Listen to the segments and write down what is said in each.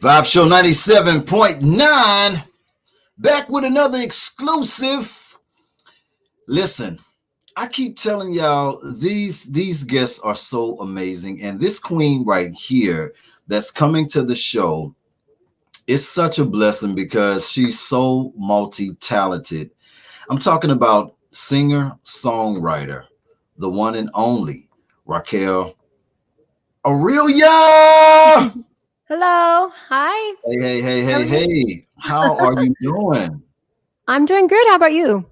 Vibe Show 97.9. Back with another exclusive. Listen, I keep telling y'all these guests are so amazing. And this queen right here that's coming to the show is such a blessing because she's so multi-talented. I'm talking about singer, songwriter, the one and only Raquel Aurilia. Hello. Hi. Hey. How are you doing? I'm doing good. How about you?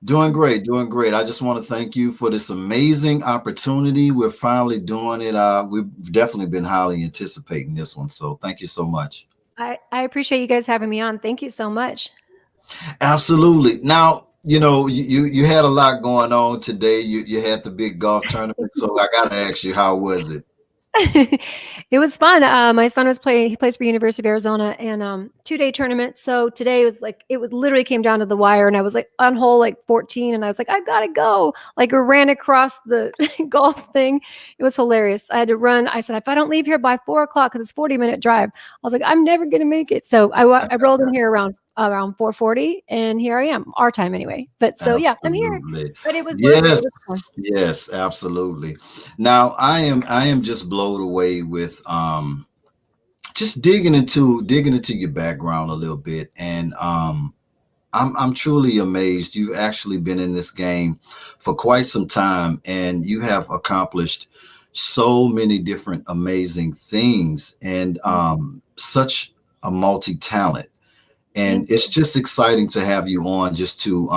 Doing great. I just want to thank you for this amazing opportunity. We're finally doing it. We've definitely been highly anticipating this one. So thank you so much. I appreciate you guys having me on. Thank you so much. Absolutely. Now, you had a lot going on today. You had the big golf tournament. So I got to ask you, how was it? It was fun. My son was playing. He plays for University of Arizona, and 2-day tournament. So today was like it was literally came down to the wire, and I was like on hole like 14, and I was like, I gotta go. Like I ran across the golf thing. It was hilarious. I had to run. I said, if I don't leave here by 4 o'clock, because it's 40-minute drive, I was like, I'm never gonna make it. So I rolled in here around 4:40, and here I am, our time anyway. But so yeah, I'm here. But it was worth it. It was fun. Yes, absolutely. Now I am just blown away with just digging into your background a little bit, and I'm truly amazed. You've actually been in this game for quite some time, and you have accomplished so many different amazing things, and such a multi-talent. And it's just exciting to have you on just to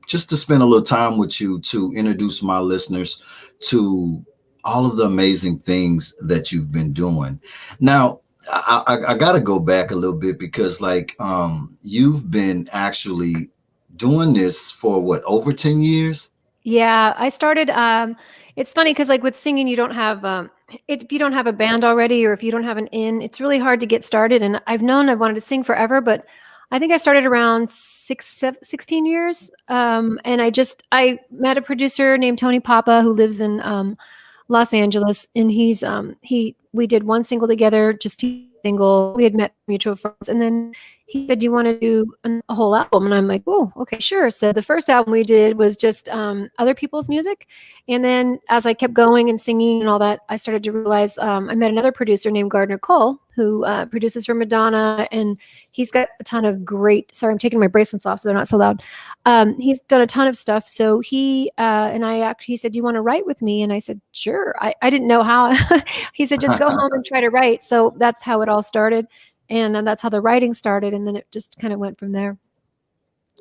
spend a little time with you to introduce my listeners to all of the amazing things that you've been doing. Now, I got to go back a little bit because you've been actually doing this for what, over 10 years? Yeah, I started. It's funny because like with singing, you don't have if you don't have a band already, or if you don't have an in, it's really hard to get started. And I've known I wanted to sing forever, but I think I started around 16 years. And I met a producer named Tony Papa who lives in Los Angeles, and we did one single together, just a single. We had met mutual friends, and then he said, "Do you want to do a whole album?" And I'm like, "Oh, okay, sure." So the first album we did was just other people's music, and then as I kept going and singing and all that, I started to realize I met another producer named Gardner Cole who produces for Madonna, and he's got a ton of great. Sorry, I'm taking my bracelets off so they're not so loud. He's done a ton of stuff. So he said, "Do you want to write with me?" And I said, "Sure." I didn't know how. He said, "Just go home and try to write." So that's how it all started. And that's how the writing started. And then it just kind of went from there.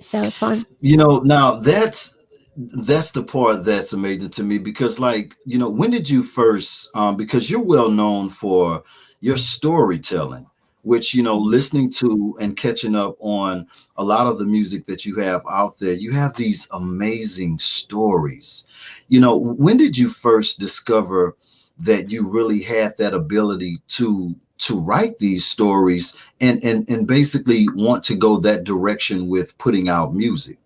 So it's fun. Now that's the part that's amazing to me because when did you first, because you're well known for your storytelling, which, listening to and catching up on a lot of the music that you have out there, you have these amazing stories. When did you first discover that you really had that ability to write these stories and basically want to go that direction with putting out music?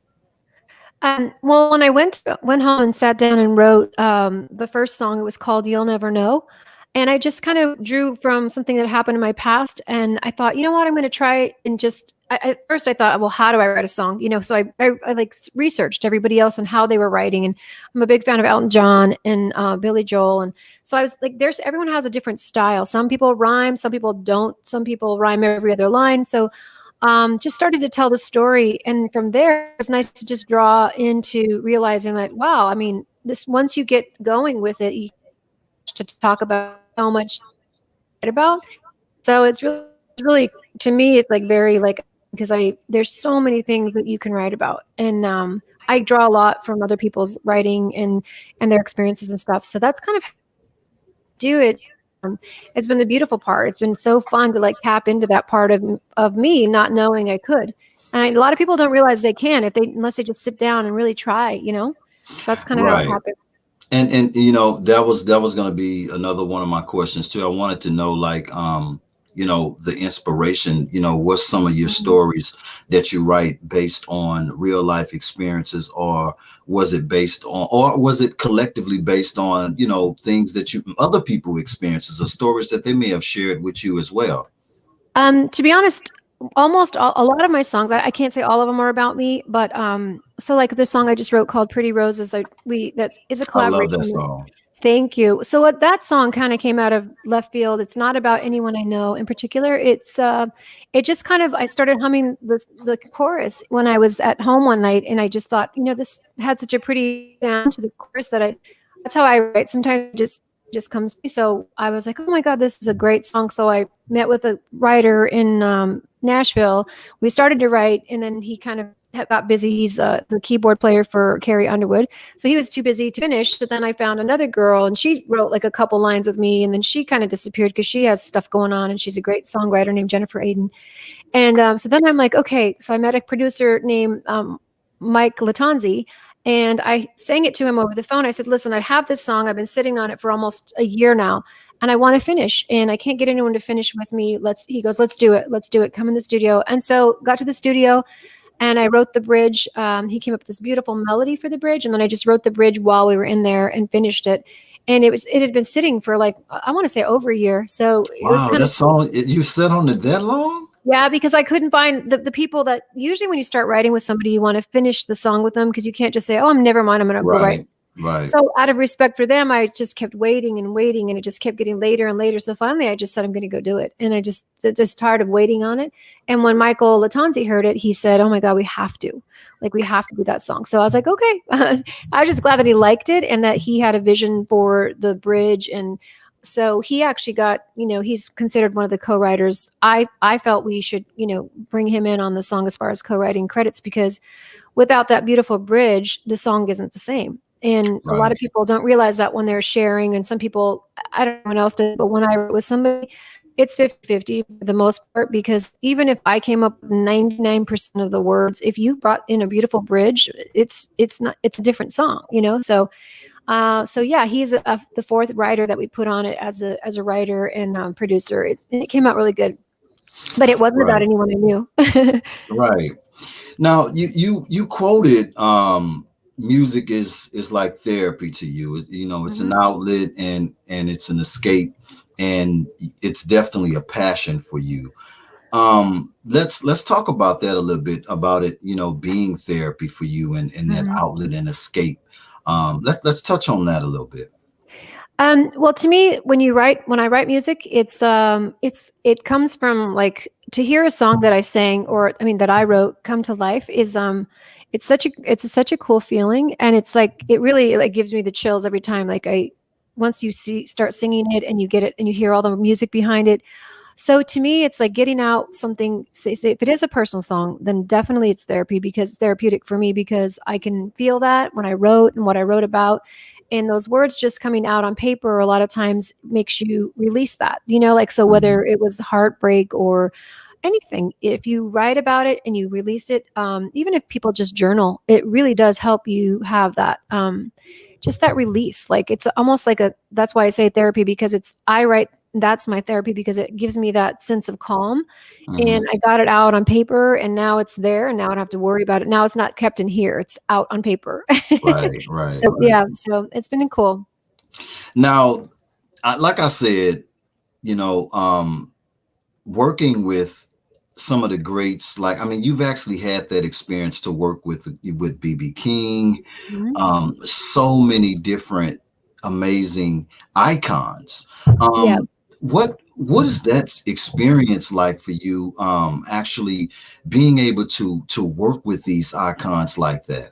Well, when I went home and sat down and wrote the first song, it was called "You'll Never Know," and I just kind of drew from something that happened in my past, and I thought, you know what, I'm going to try and just. At first, I thought, well, how do I write a song? So I like researched everybody else and how they were writing, and I'm a big fan of Elton John and Billy Joel, and so I was like, everyone has a different style. Some people rhyme, some people don't. Some people rhyme every other line. So just started to tell the story. And from there, it's nice to just draw into realizing that, wow, I mean, this once you get going with it, you to talk about so much about. So it's really to me, it's like very like because there's so many things that you can write about, and I draw a lot from other people's writing and their experiences and stuff. So that's kind of how I do it. It's been the beautiful part. It's been so fun to like tap into that part of me, not knowing I could. And a lot of people don't realize they can unless they just sit down and really try. So that's kind of how it Right. happened. And that was going to be another one of my questions too. I wanted to know the inspiration? What's some of your Mhm. stories that you write based on real life experiences, or was it collectively based on, things that other people experiences, or stories that they may have shared with you as well? To be honest, almost a lot of my songs, I can't say all of them are about me, but so like the song I just wrote called "Pretty Roses," that is a I love that collaboration. song. Thank you. So what that song kind of came out of left field. It's not about anyone I know in particular. It just kind of I started humming the chorus when I was at home one night, and I just thought, this had such a pretty sound to the chorus that I that's how I write. Sometimes it just comes to me. So I was like, oh my God, this is a great song. So I met with a writer in Nashville. We started to write, and then he kind of got busy. He's the keyboard player for Carrie Underwood. So he was too busy to finish. So then I found another girl, and she wrote like a couple lines with me, and then she kind of disappeared because she has stuff going on, and she's a great songwriter named Jennifer Aiden. And so then I'm like, okay. So I met a producer named Mike Latanzi, and I sang it to him over the phone. I said, listen, I have this song. I've been sitting on it for almost a year now, and I want to finish, and I can't get anyone to finish with me. He goes, let's do it. Let's do it. Come in the studio. And so got to the studio, and I wrote the bridge. He came up with this beautiful melody for the bridge, and then I just wrote the bridge while we were in there and finished it. And it had been sitting for like I want to say over a year, so it was Wow, kind that of cool. song, you sat on it that long? Yeah, because I couldn't find the people that usually when you start writing with somebody, you want to finish the song with them because you can't just say, "Oh, I'm never mind. I'm going to go write." Right, right, So out of respect for them, I just kept waiting and waiting, and it just kept getting later and later. So finally, I just said, "I'm going to go do it," and I just tired of waiting on it. And when Michael Latanzi heard it, he said, "Oh my God, we have to, like, we have to do that song." So I was like, "Okay." I was just glad that he liked it and that he had a vision for the bridge. And so he actually got, he's considered one of the co-writers. I felt we should, bring him in on the song as far as co-writing credits because without that beautiful bridge, the song isn't the same. And a lot right. of people don't realize that when they're sharing, and some people, I don't know what else did, but when I wrote with somebody, it's 50-50 for the most part, because even if I came up with 99% of the words, if you brought in a beautiful bridge, it's a different song, so yeah, he's the fourth writer that we put on it as a writer and producer. It came out really good, but it wasn't about Right, anyone I knew. right. Now you quoted, music is like therapy to you. It's an Mhm. outlet, and it's an escape, and it's definitely a passion for you. Let's talk about that a little bit, about it, being therapy for you, and that Mhm. outlet and escape. Let's touch on that a little bit. Well, to me, when I write music, it comes from like to hear a song that I sang or I mean that I wrote come to life is it's such a cool feeling, and it's like it really like gives me the chills every time. Like I once you start singing it and you get it and you hear all the music behind it. So to me, it's like getting out something. Say if it is a personal song, then definitely it's therapy because it's therapeutic for me because I can feel that when I wrote and what I wrote about. And those words just coming out on paper a lot of times makes you release that, like so Mhm. whether it was heartbreak or anything, if you write about it and you release it, even if people just journal, it really does help you have that just that release. Like it's almost like a that's why I say therapy because it's I write that's my therapy because it gives me that sense of calm and Mhm. I got it out on paper and now it's there and now I don't have to worry about it. Now it's not kept in here. It's out on paper. Right, right, So right. yeah, so it's been cool. Now, like I said, you know, um, working with some of the greats, like, I mean, you've actually had that experience to work with BB King, Mhm. so many different amazing icons. Yeah. What is that experience like for you, actually being able to work with these icons like that?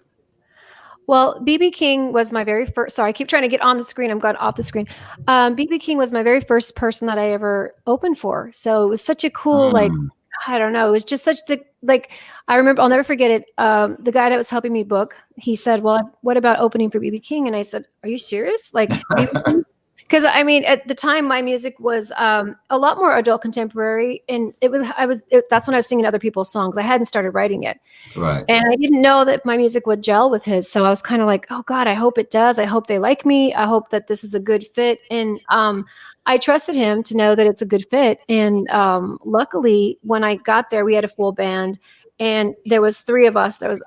Well, BB King was my very first. Sorry, I keep trying to get on the screen. I'm going off the screen. BB King was my very first person that I ever opened for. So it was such a cool, like, Mm, I don't know. It was just such the like. I remember. I'll never forget it. The guy that was helping me book, he said, "Well, what about opening for BB King?" And I said, "Are you serious? Like BB King?" Because I mean, at the time, my music was a lot more adult contemporary, and that's when I was singing other people's songs. I hadn't started writing yet. Right. And I didn't know that my music would gel with his. So I was kind of like, oh God, I hope it does. I hope they like me. I hope that this is a good fit. And I trusted him to know that it's a good fit. And luckily, when I got there, we had a full band. And there was three of us. There was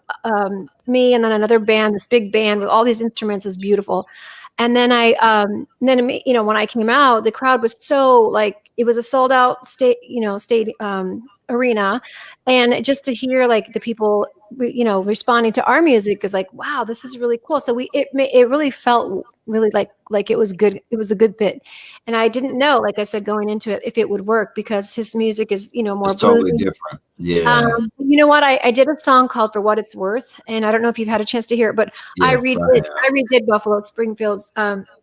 me and then another band, this big band with all these instruments. It was beautiful. And then when I came out, the crowd was so like, it was a sold out state arena. And just to hear like the people responding to our music is like, wow, this is really cool. So it really felt really like it was good. It was a good fit. And I didn't know, like I said, going into it, if it would work, because his music is, more It's totally bluesy. different. Yeah. You know what? I did a song called "For What It's Worth," and I don't know if you've had a chance to hear it, but I Yes, I redid I have. redid Buffalo Springfield's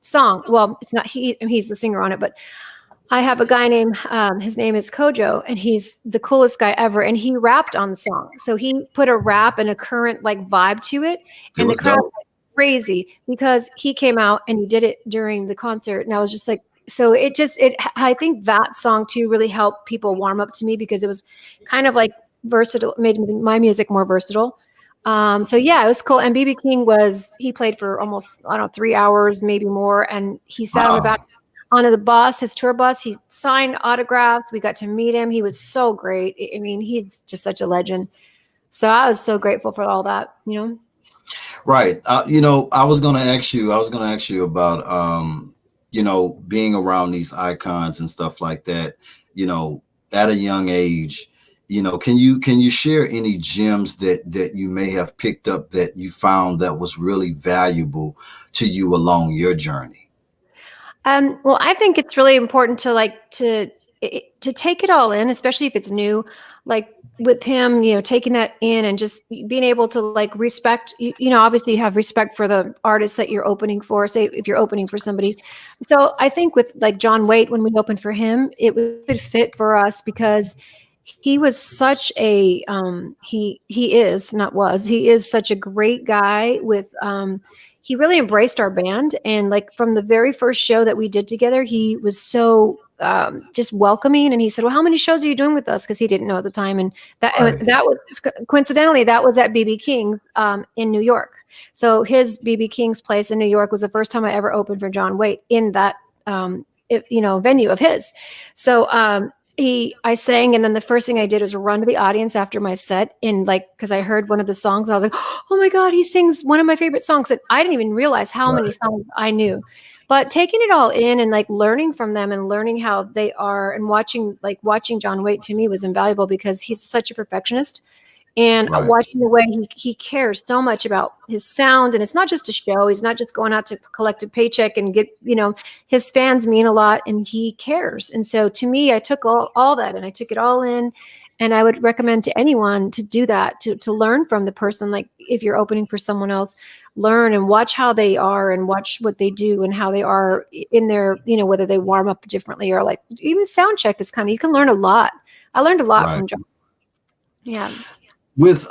song. Well, it's not he's the singer on it, but I have a guy named his name is Kojo, and he's the coolest guy ever. And he rapped on the song, so he put a rap and a current like vibe to it, It and the was crowd dope. went crazy because he came out and he did it during the concert, and I was just like, so it. I think that song too really helped people warm up to me because it was kind of like versatile, made my music more versatile. So yeah, it was cool. And BB King he played for almost, I don't know, 3 hours, maybe more. And he sat on the back Wow. onto the bus, his tour bus. He signed autographs. We got to meet him. He was so great. I mean, he's just such a legend. So I was so grateful for all that. Right. I was gonna ask you about being around these icons and stuff like that, you know, at a young age. Can you share any gems that you may have picked up that you found that was really valuable to you along your journey? Well, I think it's really important to to take it all in, especially if it's new. Like with him, taking that in and just being able to like respect. Obviously, you have respect for the artist that you're opening for. Say if you're opening for somebody. So I think with like John Waite, when we opened for him, it was a good fit for us because he was such a he is not was he is such a great guy with he really embraced our band. And like from the very first show that we did together, he was so just welcoming. And he said, well, how many shows are you doing with us? Because he didn't know at the time. And Right. that was coincidentally, that was at BB King's in New York. So his BB King's place in New York was the first time I ever opened for John Waite in that venue of his. So I sang, and then the first thing I did was run to the audience after my set, and like, because I heard one of the songs, and I was like, oh my God, he sings one of my favorite songs. And I didn't even realize how many Right. songs I knew. But taking it all in and like learning from them and learning how they are, and watching John Waite to me was invaluable because he's such a perfectionist. And Right. watching the way he cares so much about his sound, and it's not just a show. He's not just going out to collect a paycheck and his fans mean a lot, and he cares. And so to me, I took all that and I took it all in. And I would recommend to anyone to do that, to learn from the person. Like if you're opening for someone else, learn and watch how they are and watch what they do and how they are in their, whether they warm up differently or like even sound check is you can learn a lot. I learned a lot Right. from John. Yeah. With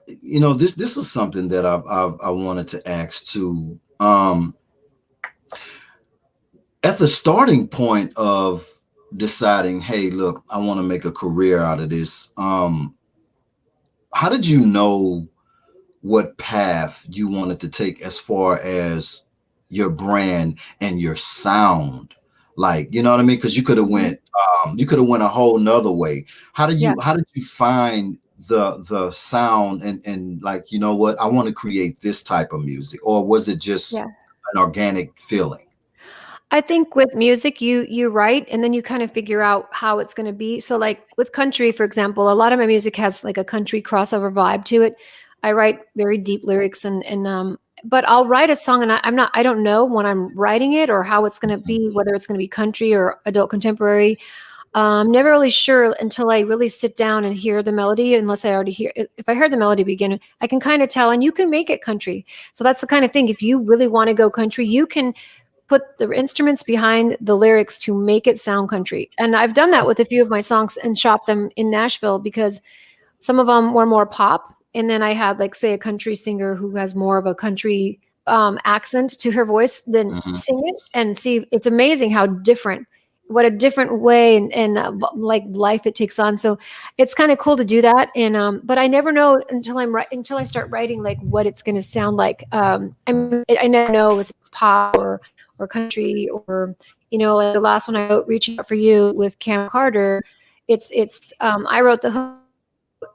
this is something that I wanted to ask too. At the starting point of deciding, hey, look, I want to make a career out of this. How did you know what path you wanted to take as far as your brand and your sound? Like, you know what I mean? Because Mhm. you could have went a whole nother way. Yeah. How did you find the sound and like, you know what, I want to create this type of music? Or was it just Yeah. an organic feeling? I think with music, you write and then you kind of figure out how it's going to be. So like with country, for example, a lot of my music has like a country crossover vibe to it. I write very deep lyrics and but I'll write a song and I don't know when I'm writing it or how it's going to Mhm. be, whether it's going to be country or adult contemporary. Never really sure until I really sit down and hear the melody. Unless I already hear, if I heard the melody begin, I can kind of tell. And you can make it country. So that's the kind of thing. If you really want to go country, you can put the instruments behind the lyrics to make it sound country. And I've done that with a few of my songs and shot them in Nashville because some of them were more pop. And then I had like say a country singer who has more of a country accent to her voice, then Hmm. sing it and see. It's amazing how different, what a different way and like life it takes on. So it's kind of cool to do that. And but I never know until until I start writing like what it's going to sound like. I mean, I never know if it's pop or country or like the last one I wrote, "Reaching Out for You" with Cam Carter. It's I wrote the hook,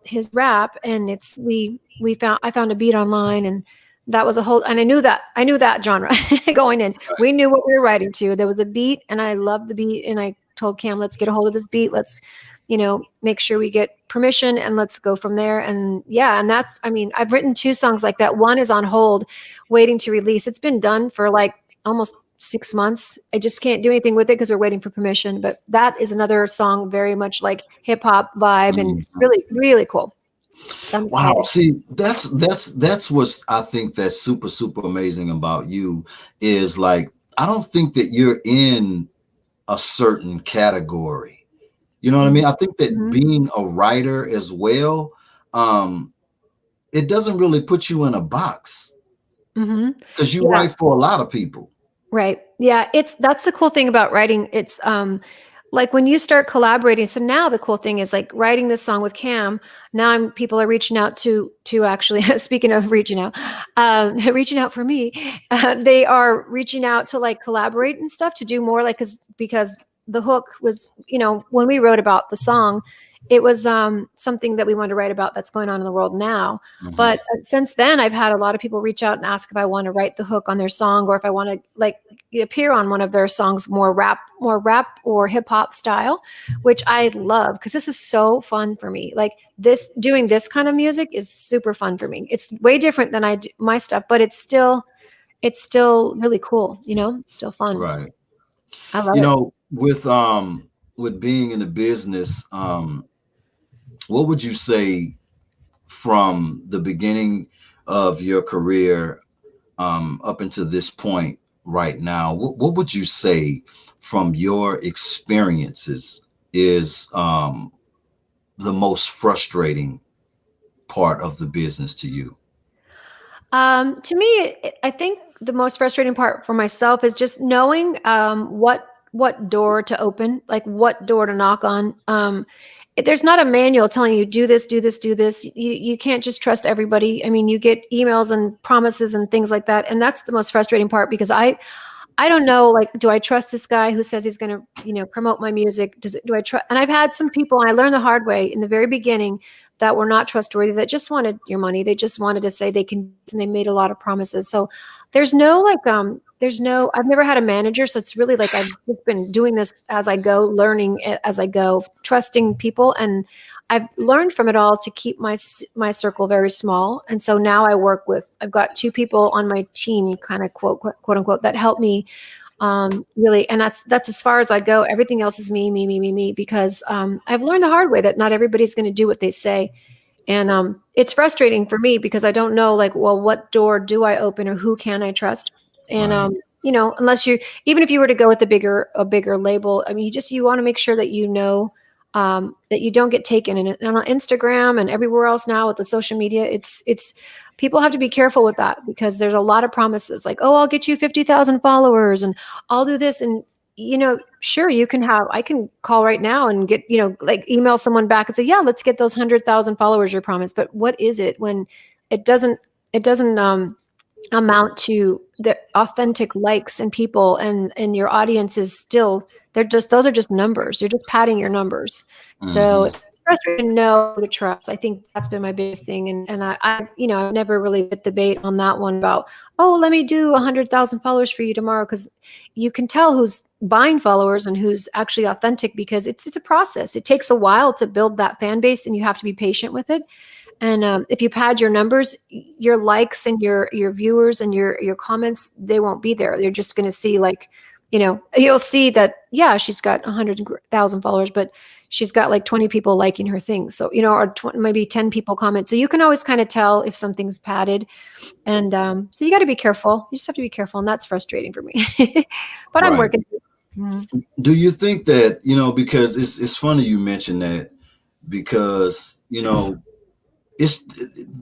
his rap, and it's we found I found a beat online, and that was a whole, and I knew that genre going in. We knew what we were writing to. There was a beat, and I loved the beat, and I told Cam, let's get a hold of this beat, let's make sure we get permission, and let's go from there. And yeah, and that's, I mean, I've written two songs like that. One is on hold waiting to release. It's been done for like almost 6 months. I just can't do anything with it because we're waiting for permission. But that is another song, very much like hip hop vibe, and it's Hmm. really, really cool. So I'm Wow. excited. See, that's what's I think that's super, super amazing about you is like I don't think that you're in a certain category. You know what I mean? I think that Mm-hmm. being a writer as well, um, it doesn't really put you in a box Mm-hmm. because you Yeah. write for a lot of people. Right. Yeah, that's the cool thing about writing. It's like when you start collaborating. So now the cool thing is like writing this song with Cam. Now people are reaching out to actually speaking of reaching out, reaching out for me. They are reaching out to like collaborate and stuff to do more like because the hook was, when we wrote about the song, it was something that we wanted to write about that's going on in the world now. Hmm. But since then, I've had a lot of people reach out and ask if I want to write the hook on their song, or if I want to like appear on one of their songs, more rap or hip hop style, which I love because this is so fun for me. Like this, doing this kind of music is super fun for me. It's way different than I do my stuff, but it's still really cool. It's still fun. Right. I love You it. know, with being in the business, what would you say from the beginning of your career up until this point right now? What would you say from your experiences is the most frustrating part of the business to you? To me, I think the most frustrating part for myself is just knowing what door to open, like what door to knock on. There's not a manual telling you do this, do this, do this. You can't just trust everybody. I mean, you get emails and promises and things like that, and that's the most frustrating part because I don't know, like, do I trust this guy who says he's going to, promote my music? Do I trust? And I've had some people, and I learned the hard way in the very beginning, that were not trustworthy, that just wanted your money. They just wanted to say they can, and they made a lot of promises. So I've never had a manager. So it's really like I've just been doing this as I go, learning as I go, trusting people. And I've learned from it all to keep my circle very small. And so now I've got two people on my team, kind of quote unquote, that help me really. And that's as far as I go. Everything else is me, me, me, me, me, because I've learned the hard way that not everybody's going to do what they say. And it's frustrating for me because I don't know, like, well, what door do I open or who can I trust? And Right. unless even if you were to go with a bigger label, I mean, you want to make sure that that you don't get taken. And on Instagram and everywhere else now with the social media, it's people have to be careful with that because there's a lot of promises like, oh, I'll get you 50,000 followers and I'll do this. And sure, I can call right now and get, like email someone back and say, yeah, let's get those 100,000 followers you promised. But what is it when it doesn't amount to the authentic likes and people, and your audience is still, those are just numbers. You're just padding your numbers. So Hmm. it's frustrating to know who to trust. I think that's been my biggest thing. And I've never really bit the bait on that one about, oh, let me do 100,000 followers for you tomorrow. Cause you can tell who's buying followers and who's actually authentic because it's a process. It takes a while to build that fan base and you have to be patient with it. And if you pad your numbers, your likes and your viewers and your comments, they won't be there. You're just going to see like, you'll see that, yeah, she's got 100,000 followers, but she's got like 20 people liking her things. So, or maybe 10 people comment. So you can always kind of tell if something's padded. And so you got to be careful. You just have to be careful. And that's frustrating for me. But I'm Right. working. Mhm. Do you think that, because it's funny you mentioned that because, it's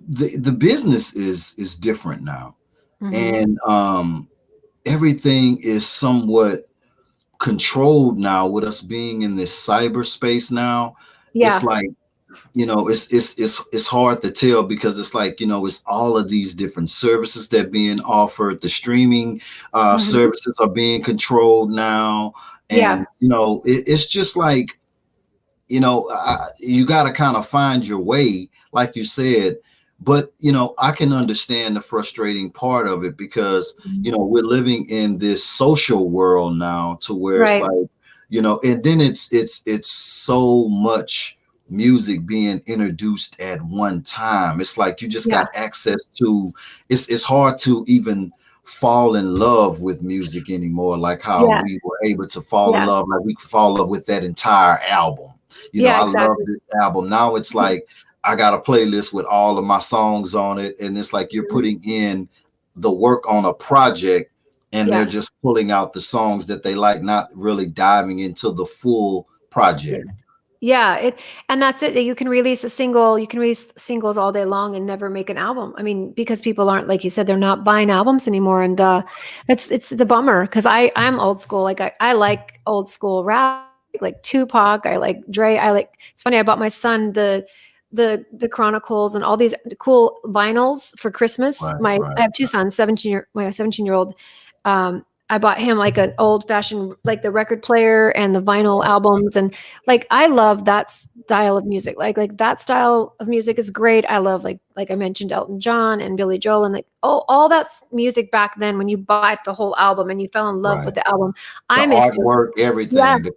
the business is different now. Mhm. and everything is somewhat controlled now with us being in this cyberspace now. It's Yeah. like, it's hard to tell because it's like, it's all of these different services that being offered. The streaming Mhm. services are being controlled now, Yeah. and it's just like, you got to kind of find your way, like you said. But I can understand the frustrating part of it because Mhm. we're living in this social world now, to where it's Right. like, and then it's so much music being introduced at one time. It's like you just Yeah. got access to. It's hard to even fall in love with music anymore, like how Yeah. we were able to fall in Yeah. love, like we could fall in love with that entire album. Yeah, I love exactly. this album. Now it's like I got a playlist with all of my songs on it, and it's like you're Mhm. putting in the work on a project, and they're Yeah. just pulling out the songs that they like, not really diving into the full Yeah. project. Yeah, and that's it. You can release a single, you can release singles all day long and never make an album. I mean, because people aren't, like you said, they're not buying albums anymore, and it's the bummer because I'm old school. Like I like old school rap, like Tupac. I like Dre. I like. It's funny. I bought my son the Chronicles and all these cool vinyls for Christmas. Right, I right, have two sons, 17-year old. I bought him like an old fashioned, like the record player and the vinyl albums, and like I love that style of music. Like that style of music is great. I love like I mentioned Elton John and Billy Joel and like all that's music back then when you bought the whole album and you fell in love with right. the album. The I miss those. artwork, Yeah, everything.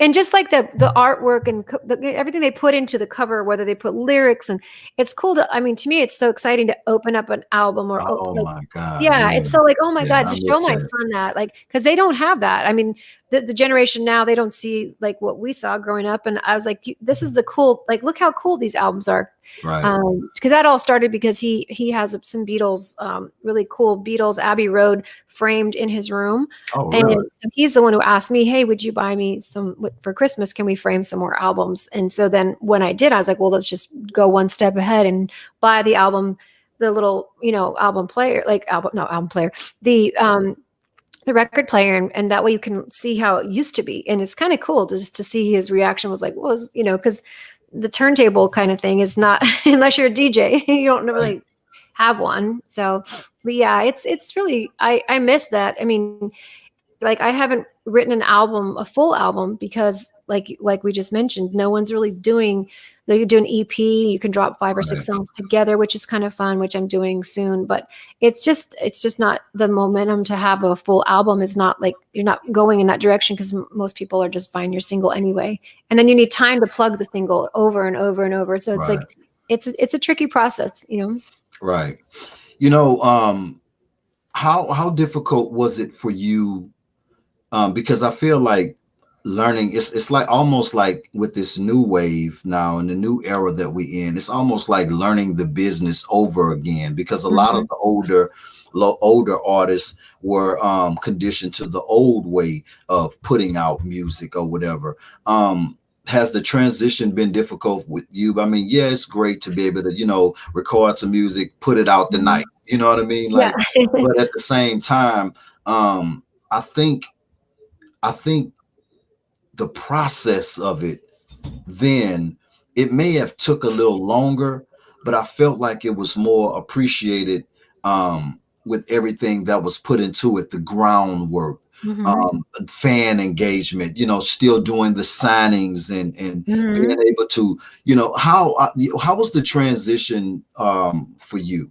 and just like the artwork and everything they put into the cover, whether they put lyrics, and it's cool to, I mean, to me it's so exciting to open up an album or Oh like, my God. yeah, Yeah. it's so like, oh my Yeah, god, I to show miss my that. son that, like, because they don't have that. I mean, the generation now, they don't see like what we saw growing up, and I was like, this is the cool, like, look how cool these albums are. Right. Because that all started because he has some Beatles, really cool Beatles Abbey Road framed in his room, Oh, and really? so he's the one who asked me, hey, would you buy me some for Christmas? Can we frame some more albums? And so then when I did, I was like, well, let's just go one step ahead and buy the album, the little, album player, like album, no, album player, the record player, and that way you can see how it used to be, and it's kind of cool just to see his reaction was like, well, because the turntable kind of thing is not unless you're a DJ, you don't Right. really have one. So, but yeah, it's really, I miss that. I mean, like I haven't written an album, a full album, because like we just mentioned, no one's really doing. You do an EP, you can drop 5 or 6 Right. songs together, which is kind of fun, which I'm doing soon. But it's just not the momentum to have a full album. Is not like you're not going in that direction because most people are just buying your single anyway, and then you need time to plug the single over and over and over. So it's Right. like it's a tricky process. Right. You know, how difficult was it for you, because I feel like learning, it's like almost like with this new wave now in the new era that we in, it's almost like learning the business over again, because a lot Hmm. of the older artists were conditioned to the old way of putting out music or whatever. Has the transition been difficult with you? I mean, yeah, it's great to be able to record some music, put it out the Hmm. night, you know what I mean, Yeah. like, but at the same time, I think I think the process of it, then, it may have took a little longer, but I felt like it was more appreciated, with everything that was put into it, the groundwork, Hmm. fan engagement, still doing the signings, and being Hmm. able to, how was the transition, for you?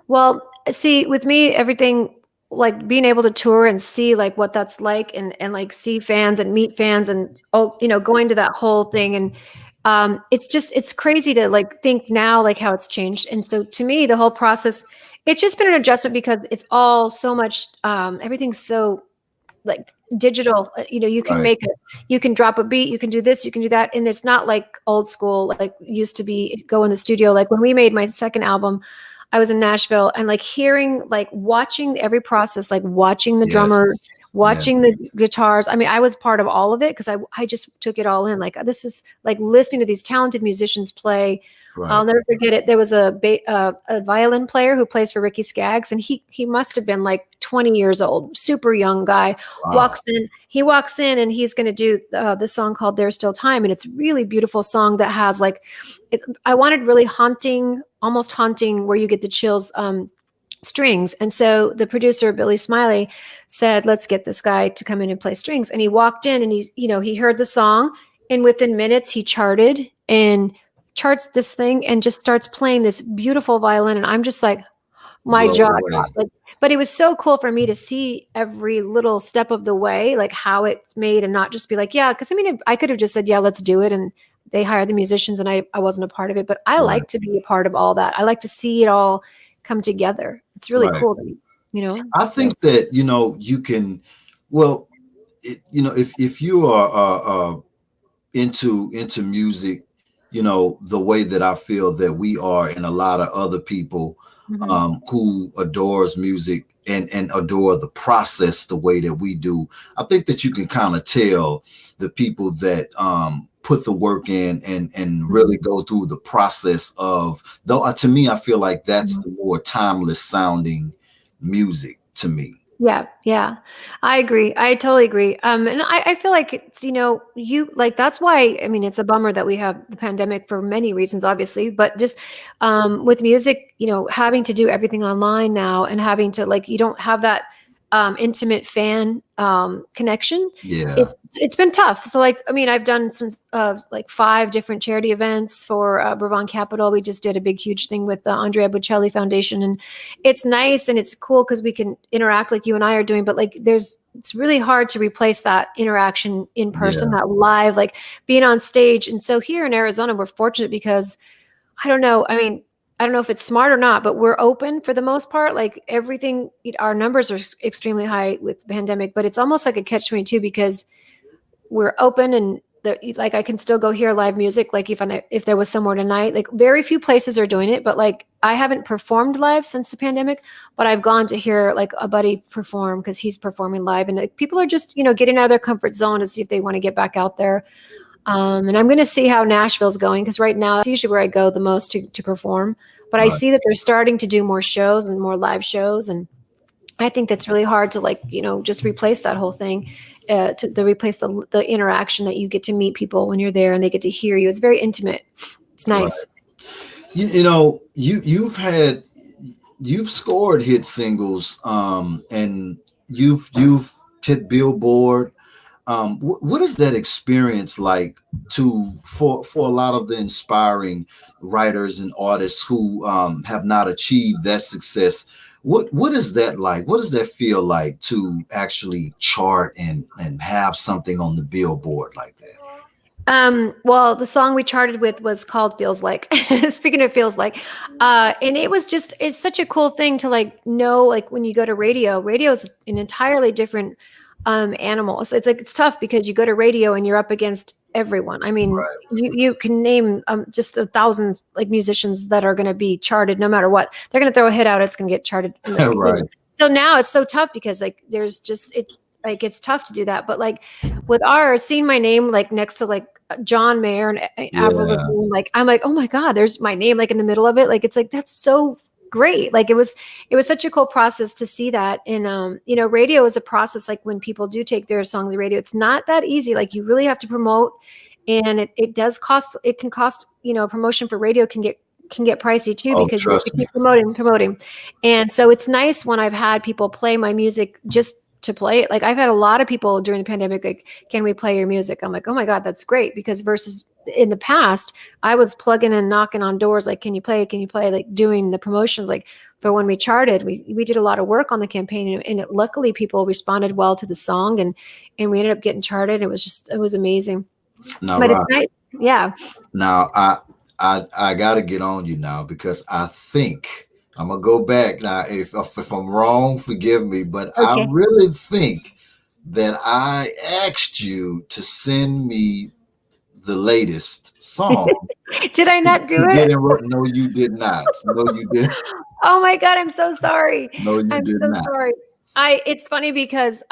Well, see, with me, everything, like being able to tour and see like what that's like, and like see fans and meet fans, and going to that whole thing, and it's crazy to like think now like how it's changed. And so to me, the whole process, it's just been an adjustment because it's all so much, everything's so like digital. You can Right. make it, you can drop a beat, you can do this, you can do that, and it's not like old school like used to be, go in the studio. Like when we made my second album, I was in Nashville, and like hearing, like watching every process, like watching the Yes. drummer, Yeah. watching the guitars. I mean, I was part of all of it because I just took it all in. Like this is like listening to these talented musicians play. I'll Right. never forget it. There was a violin player who plays for Ricky Skaggs, and he must have been like 20 years old, super young guy. Wow. He walks in, and he's going to do this song called "There's Still Time," and it's a really beautiful song that has like, I wanted really haunting, almost haunting, where you get the chills. Strings. And so the producer, Billy Smiley, said, let's get this guy to come in and play strings. And he walked in and he heard the song, and within minutes he charted and charts this thing and just starts playing this beautiful violin. And I'm just like, my Blown jaw dropped. away. Like, but it was so cool for me to see every little step of the way, like how it's made, and not just be like, yeah, because I mean, I could have just said, yeah, let's do it. And they hired the musicians and I wasn't a part of it, but I Right. like to be a part of all that. I like to see it all come together. It's really Right. cool to me, you know? I So, think that, you can, well, if you are into music, the way that I feel that we are, and a lot of other people mhm. who adores music and adore the process the way that we do, I think that you can kind of tell the people that put the work in and really go through the process of, though to me, I feel like that's Mhm. the more timeless sounding music to me. Yeah, yeah. I agree. I totally agree. And I feel like it's, you like that's why I mean it's a bummer that we have the pandemic for many reasons, obviously, but just with music, having to do everything online now and having to like you don't have that intimate fan connection. Yeah. It's been tough. So like I mean I've done some like 5 different charity events for Brevon Capital. We just did a big huge thing with the Andrea Bocelli Foundation, and it's nice and it's cool because we can interact like you and I are doing, but like it's really hard to replace that interaction in person, Yeah. that live, like being on stage. And so here in Arizona, we're fortunate because I don't know. I mean, I don't know if it's smart or not, but we're open for the most part. Like everything, our numbers are extremely high with the pandemic, but it's almost like a catch-22 because we're open and like I can still go hear live music. Like if there was somewhere tonight, like very few places are doing it, but like I haven't performed live since the pandemic, but I've gone to hear like a buddy perform because he's performing live, and like, people are just getting out of their comfort zone to see if they want to get back out there. And I'm going to see how Nashville's going because right now that's usually where I go the most to perform. But I Right. see that they're starting to do more shows and more live shows, and I think that's really hard to like, just replace that whole thing, to replace the interaction that you get to meet people when you're there and they get to hear you. It's very intimate. It's Right. nice. You've scored hit singles, and you've hit Billboard. What is that experience like for a lot of the inspiring writers and artists who have not achieved that success? What is that like? What does that feel like to actually chart and have something on the Billboard like that? Well, the song we charted with was called Feels Like. Speaking of feels like, and it's such a cool thing to like know, like when you go to radio is an entirely different animal. So it's like, it's tough because you go to radio and you're up against everyone. I mean, you can name just a thousands like musicians that are going to be charted no matter what. They're going to throw a hit out. It's going to get charted. Like, Right. so now it's so tough because like, it's tough to do that. But like with ours, seeing my name like next to like John Mayer and Avril Yeah. Lavigne, like I'm like, oh my God, there's my name like in the middle of it. Like it's like that's so great. Like it was such a cool process to see that. And radio is a process. Like when people do take their song to the radio, it's not that easy. Like you really have to promote, and it does cost. It can cost. Promotion for radio can get pricey too Oh, because you have to trust me. keep promoting. And so it's nice when I've had people play my music just to play it. Like I've had a lot of people during the pandemic like, can we play your music? I'm like, oh my God, that's great. Because versus in the past, I was plugging and knocking on doors like, can you play, like doing the promotions. Like for when we charted, we did a lot of work on the campaign, and luckily people responded well to the song, and we ended up getting charted. It was amazing. Now, But it's Rob, nice. Yeah. now I gotta get on you now because I think I'm gonna go back now. If I'm wrong, forgive me, but I Okay. really think that I asked you to send me the latest song. Did I not do You it? didn't. No, you did not. No, you did. Oh my God, I'm so sorry. No, you I'm did so not. sorry. It's funny because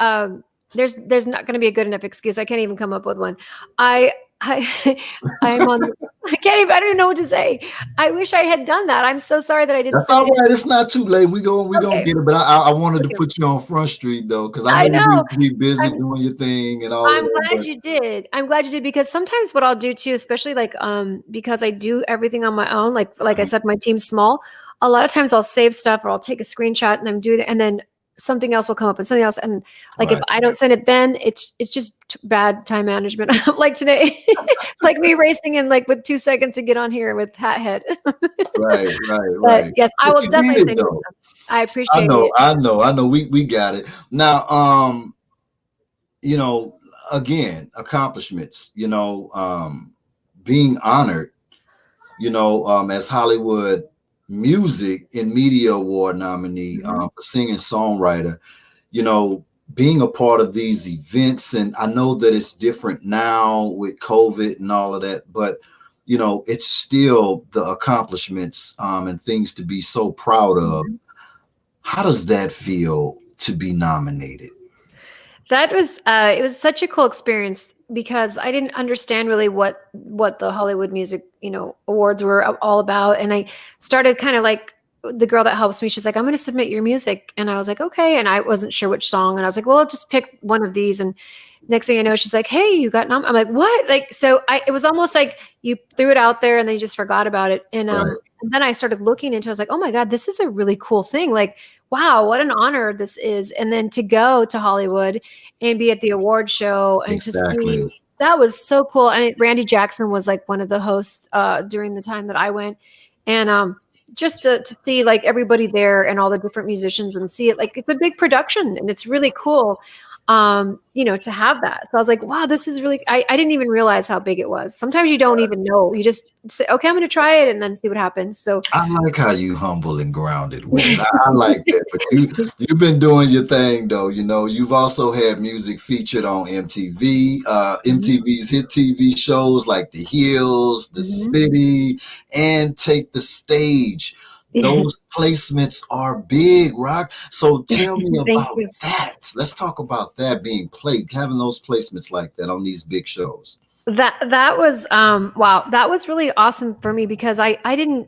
there's not going to be a good enough excuse. I can't even come up with one. I I I'm on. I can't even. I don't even know what to say. I wish I had done that. I'm so sorry that I didn't That's send all it in. right. It's not too late. We gonna Okay. get it. But I wanted to Okay. put you on Front Street though, because I know I know. you be busy I'm doing your thing and all of I'm that. glad But you did. I'm glad you did because sometimes what I'll do too, especially like because I do everything on my own, like I right, said, my team's small. A lot of times I'll save stuff or I'll take a screenshot and I'm doing it, and then something else will come up and something else. And like if right, I don't send it, then it's just bad time management. Like today, like me racing in like with 2 seconds to get on here with hat head. right, right, But right. yes, I But will you did definitely it send you though. some. I appreciate it. I know. We got it now. You know, again, accomplishments. Being honored. As Hollywood Music and Media Award nominee Mhm. for singer songwriter. You know, being a part of these events, and I know that it's different now with COVID and all of that, but it's still the accomplishments and things to be so proud of. Mhm. How does that feel to be nominated? That was it was such a cool experience because I didn't understand really what the Hollywood Music, awards were all about. And I started kind of like the girl that helps me, she's like, I'm going to submit your music. And I was like, okay. And I wasn't sure which song. And I was like, well, I'll just pick one of these. And next thing I know, she's like, hey, you got I'm like, what? Like, so it was almost like you threw it out there and then you just forgot about it. Right, And then I started looking into it. I was like, oh my God, this is a really cool thing. Like, wow, what an honor this is. And then to go to Hollywood and be at the award show and to see, exactly. that was so cool. And Randy Jackson was like one of the hosts during the time that I went. And just to see like everybody there and all the different musicians and see it, like it's a big production and it's really cool, to have that. So I was like, wow, this is really, I didn't even realize how big it was. Sometimes you don't even know. You just say, okay, I'm going to try it and then see what happens. So I like how you humble and grounded with it. I like that. But you've been doing your thing though. You've also had music featured on MTV, Mhm. MTV's hit TV shows like The Hills, The Mhm. City, and Take the Stage. Those placements are big, Rock. So tell me Thank about you. that. Let's talk about that being played, having those placements like that on these big shows. That was wow, that was really awesome for me because I didn't,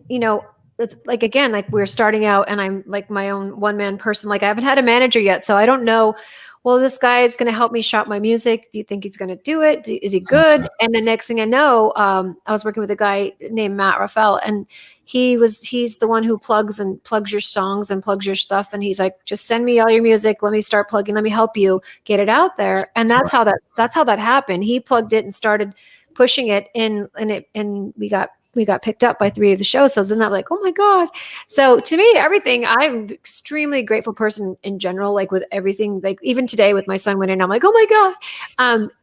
it's like again, like we're starting out and I'm like my own one man person. Like I haven't had a manager yet, so I don't know. Well, this guy is going to help me shop my music. Do you think he's going to do it? Is he good? And the next thing I know, I was working with a guy named Matt Raquel, and he's the one who plugs your songs and plugs your stuff. And he's like, just send me all your music. Let me start plugging. Let me help you get it out there. And that's how that happened. He plugged it and started pushing it in, and we got picked up by 3 of the shows. So then I'm like, oh my God. So to me, everything, I'm extremely grateful person in general, like with everything, like even today with my son winning, I'm like, oh my God.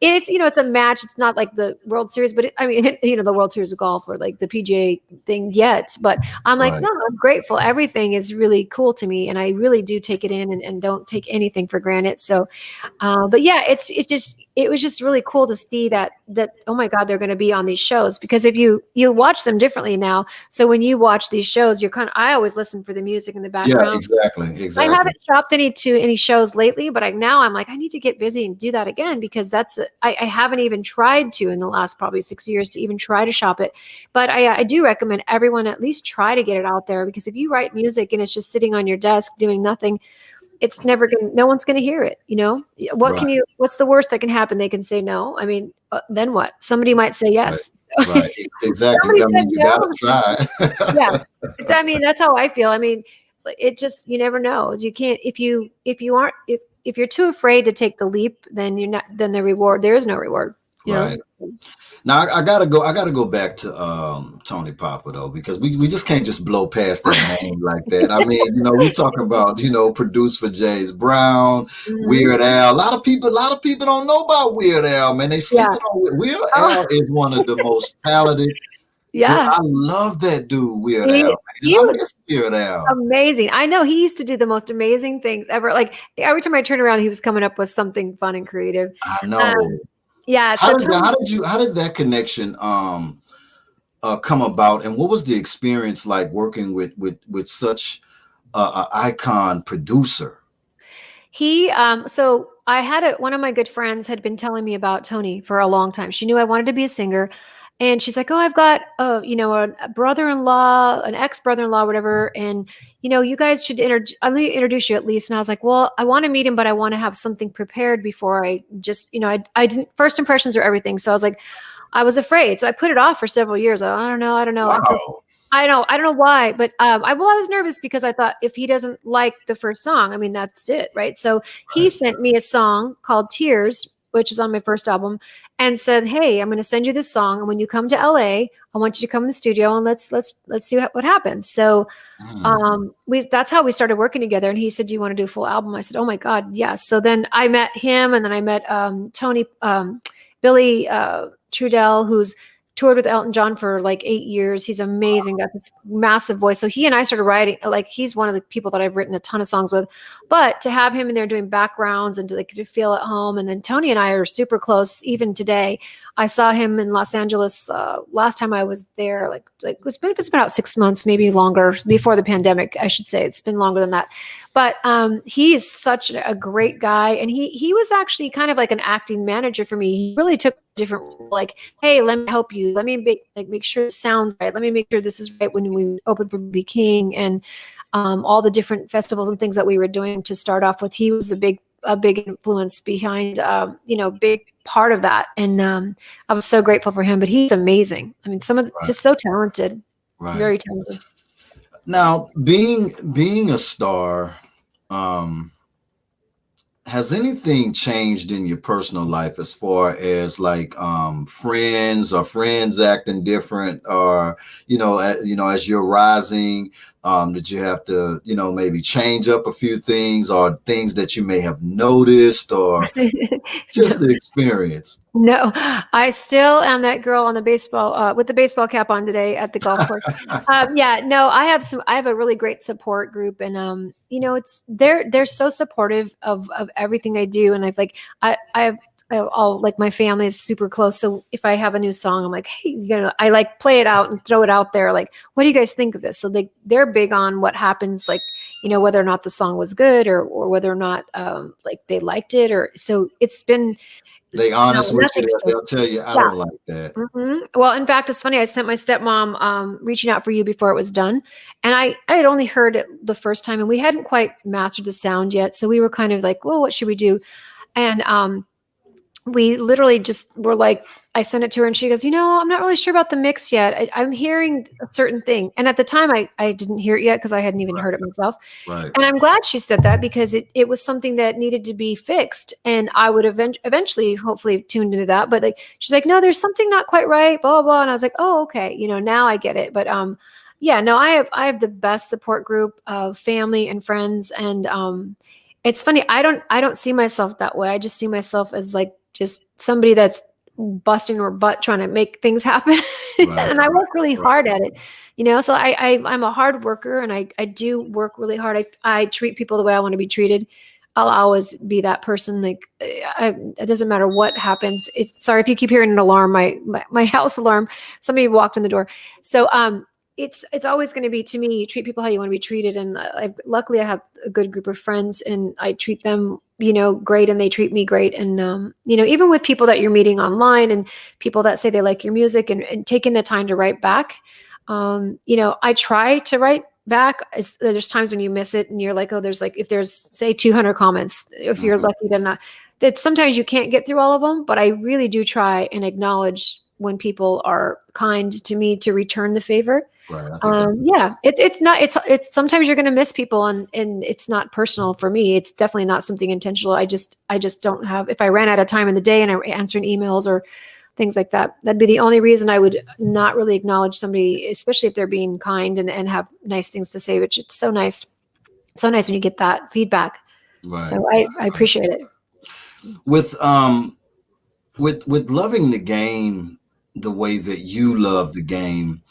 It's a match. It's not like the World Series, but the World Series of golf or like the PGA thing yet. But I'm like, Right. no, I'm grateful. Everything is really cool to me. And I really do take it in and don't take anything for granted. So but yeah, it was just really cool to see that oh my God, they're going to be on these shows, because if you watch them differently now. So when you watch these shows, I always listen for the music in the Yeah, background. exactly. I Exactly. haven't shopped any shows lately, but now I'm like, I need to get busy and do that again, because I haven't even tried to in the last probably 6 years to even try to shop it. But I do recommend everyone at least try to get it out there, because if you write music and it's just sitting on your desk doing nothing, no one's going to hear it. Right. What's the worst that can happen? They can say no. I mean, then what? Somebody might say Right. yes. Right. Exactly. Somebody I said mean, you gotta no. try. Yeah. I mean, that's how I feel. I mean, it just, you never know. You can't, if you aren't, if you're too afraid to take the leap, then then there is no reward, you know? Right. Now I gotta go. I gotta go back to Tony Papa though, because we just can't just blow past that name like that. I mean, we talk about produced for James Brown, Mhm. Weird Al. A lot of people don't know about Weird Al. Man, they Yeah. sleeping on Weird Oh, Al is one of the most talented. yeah. I love that dude, Weird Al, He, man, and he I was miss Weird Al. amazing. I know he used to do the most amazing things ever. Like every time I turn around, he was coming up with something fun and creative. I Um, know. yeah. How So did that, Tony, how did that connection come about, and what was the experience like working with such a icon producer? so I had one of my good friends had been telling me about Tony for a long time. She knew I wanted to be a singer. And she's like, "Oh, I've got a brother-in-law, an ex-brother-in-law, whatever. And you guys should let me introduce you at least." And I was like, "Well, I want to meet him, but I want to have something prepared before I just, I didn't. First impressions are everything." So I was like, I was afraid. So I put it off for several years. I don't know, I don't know. And so Wow. I don't know why, but I was nervous because I thought if he doesn't like the first song, I mean that's it, right? So he Right. sent me a song called Tears, which is on my first album, and said, "Hey, I'm going to send you this song, and when you come to LA, I want you to come in the studio and let's see what happens." So Mm. we that's how we started working together. And he said, "Do you want to do a full album?" I said, "Oh my God, yes." So then I met him, and then I met Tony Billy Trudell, who's toured with Elton John for like 8 years. He's amazing, got this massive voice. So he and I started writing, like he's one of the people that I've written a ton of songs with. But to have him in there doing backgrounds and to feel at home. And then Tony and I are super close even today. I saw him in Los Angeles last time I was there. It's been about 6 months, maybe longer, before the pandemic. I should say it's been longer than that. But he is such a great guy, and he was actually kind of like an acting manager for me. He really took a different role, like, "Hey, let me help you. Let me make sure it sounds right. Let me make sure this is right." When we opened for BB King and all the different festivals and things that we were doing to start off with, he was a big influence behind, big part of that. And I was so grateful for him. But he's amazing. I mean, Right. just so talented, Right. very talented. Now, being a star, um, has anything changed in your personal life as far as like friends or friends acting different, or as you're rising, did you have to maybe change up a few things, or things that you may have noticed, or just No. the experience? No, I still am that girl on the baseball with the baseball cap on today at the golf course. Yeah, no, I have a really great support group, and they're so supportive of everything I do, and I've like I have. All like my family is super close. So if I have a new song, I'm like, "Hey, I like play it out and throw it out there. Like, what do you guys think of this?" So they're big on what happens, like, whether or not the song was good, or whether or not like they liked it, or so it's been. They No, honest with you, nothing's changed. they'll tell you, I Yeah. don't like that. Well, in fact, it's funny. I sent my stepmom reaching out for you before it was done, and I had only heard it the first time, and we hadn't quite mastered the sound yet. So we were kind of like, "Well, what should we do?" And we literally just were like, I sent it to her, and she goes, "I'm not really sure about the mix yet. I'm hearing a certain thing." And at the time, I didn't hear it yet because I hadn't even heard it myself. Right. And I'm glad she said that, because it was something that needed to be fixed. And I would eventually, hopefully, tuned into that. But like, she's like, "No, there's something not quite right, blah, blah, blah." And I was like, "Oh, okay. Now I get it." But yeah, no, I have the best support group of family and friends. And it's funny. I don't see myself that way. I just see myself as like just somebody that's busting her butt trying to make things happen. Right. And I work really Right. hard at it. So I'm a hard worker, and I do work really hard. I treat people the way I want to be treated. I'll always be that person. Like, it doesn't matter what happens. Sorry if you keep hearing an alarm, my house alarm. Somebody walked in the door. So it's always going to be, to me, you treat people how you want to be treated. And luckily I have a good group of friends, and I treat them great, and they treat me great. And even with people that you're meeting online, and people that say they like your music, and taking the time to write back. I try to write back. There's times when you miss it, and you're like, "Oh, there's like, if there's say 200 comments, if you're Mhm. lucky to not, that sometimes you can't get through all of them." But I really do try and acknowledge when people are kind to me, to return the favor. Right. I think that's Yeah, it's not, it's sometimes you're going to miss people, and it's not personal for me. It's definitely not something intentional. I just don't have, if I ran out of time in the day and I were answering emails or things like that, that'd be the only reason I would not really acknowledge somebody, especially if they're being kind and have nice things to say, which it's so nice when you get that feedback. right. So I appreciate it. With with loving the game the way that you love the game,